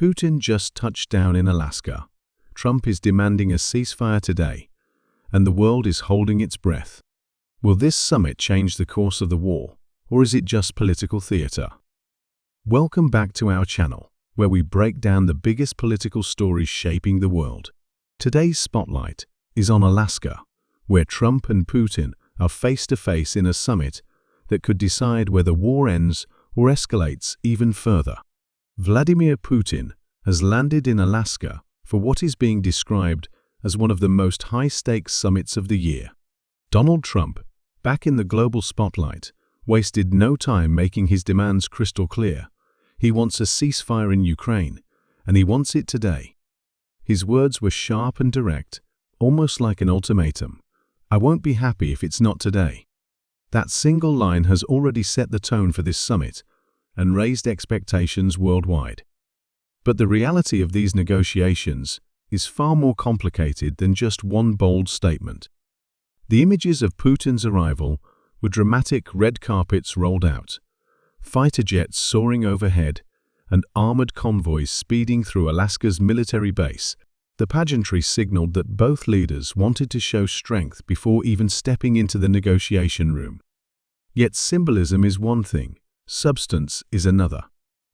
Putin just touched down in Alaska. Trump is demanding a ceasefire today, and the world is holding its breath. Will this summit change the course of the war, or is it just political theater? Welcome back to our channel, where we break down the biggest political stories shaping the world. Today's spotlight is on Alaska, where Trump and Putin are face to face in a summit that could decide whether war ends or escalates even further. Vladimir Putin has landed in Alaska for what is being described as one of the most high-stakes summits of the year. Donald Trump, back in the global spotlight, wasted no time making his demands crystal clear. He wants a ceasefire in Ukraine, and he wants it today. His words were sharp and direct, almost like an ultimatum. "I won't be happy if it's not today." That single line has already set the tone for this summit and raised expectations worldwide. But the reality of these negotiations is far more complicated than just one bold statement. The images of Putin's arrival were dramatic: red carpets rolled out, fighter jets soaring overhead, and armored convoys speeding through Alaska's military base. The pageantry signaled that both leaders wanted to show strength before even stepping into the negotiation room. Yet symbolism is one thing, substance is another.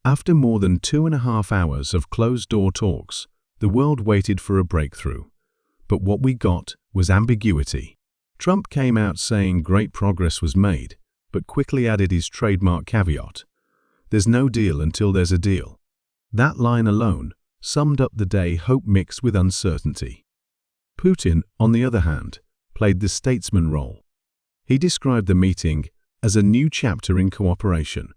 After more than 2.5 hours of closed-door talks, the world waited for a breakthrough. But what we got was ambiguity. Trump came out saying great progress was made, but quickly added his trademark caveat: "There's no deal until there's a deal." That line alone summed up the day, hope mixed with uncertainty. Putin, on the other hand, played the statesman role. He described the meeting as a new chapter in cooperation,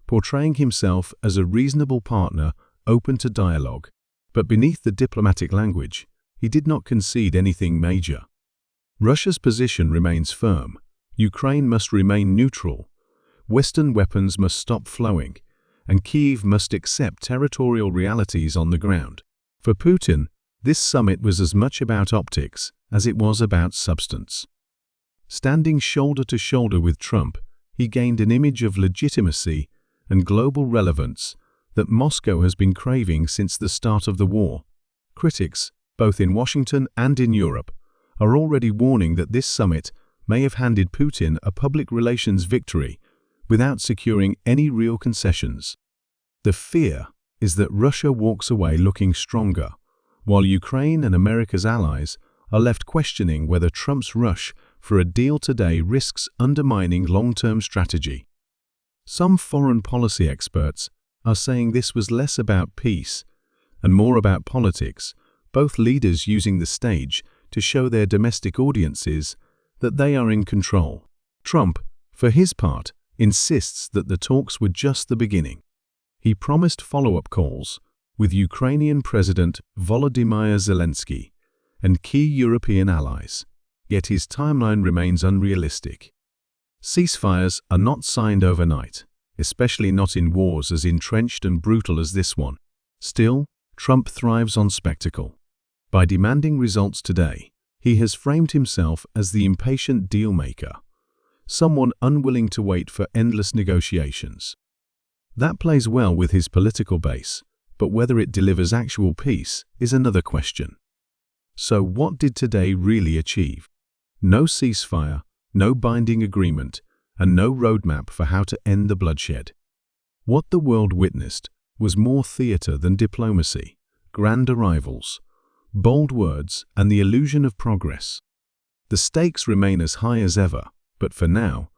portraying himself as a reasonable partner open to dialogue. But beneath the diplomatic language, he did not concede anything major. Russia's position remains firm. Ukraine must remain neutral. Western weapons must stop flowing, and Kyiv must accept territorial realities on the ground. For Putin, this summit was as much about optics as it was about substance. Standing shoulder to shoulder with Trump, he gained an image of legitimacy and global relevance that Moscow has been craving since the start of the war. Critics, both in Washington and in Europe, are already warning that this summit may have handed Putin a public relations victory without securing any real concessions. The fear is that Russia walks away looking stronger, while Ukraine and America's allies are left questioning whether Trump's rush for a deal today risks undermining long-term strategy. Some foreign policy experts are saying this was less about peace and more about politics, both leaders using the stage to show their domestic audiences that they are in control. Trump, for his part, insists that the talks were just the beginning. He promised follow-up calls with Ukrainian President Volodymyr Zelenskyy and key European allies, yet his timeline remains unrealistic. Ceasefires are not signed overnight, especially not in wars as entrenched and brutal as this one. Still, Trump thrives on spectacle. By demanding results today, he has framed himself as the impatient deal-maker, someone unwilling to wait for endless negotiations. That plays well with his political base, but whether it delivers actual peace is another question. So what did today really achieve? No ceasefire, no binding agreement, and no roadmap for how to end the bloodshed. What the world witnessed was more theater than diplomacy, grand arrivals, bold words, and the illusion of progress. The stakes remain as high as ever, but for now,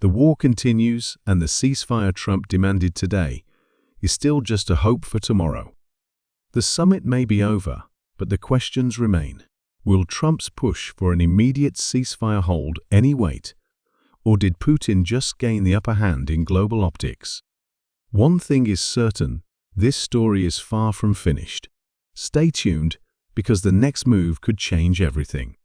the war continues, and the ceasefire Trump demanded today is still just a hope for tomorrow. The summit may be over, but the questions remain. Will Trump's push for an immediate ceasefire hold any weight, or did Putin just gain the upper hand in global optics? One thing is certain, this story is far from finished. Stay tuned, because the next move could change everything.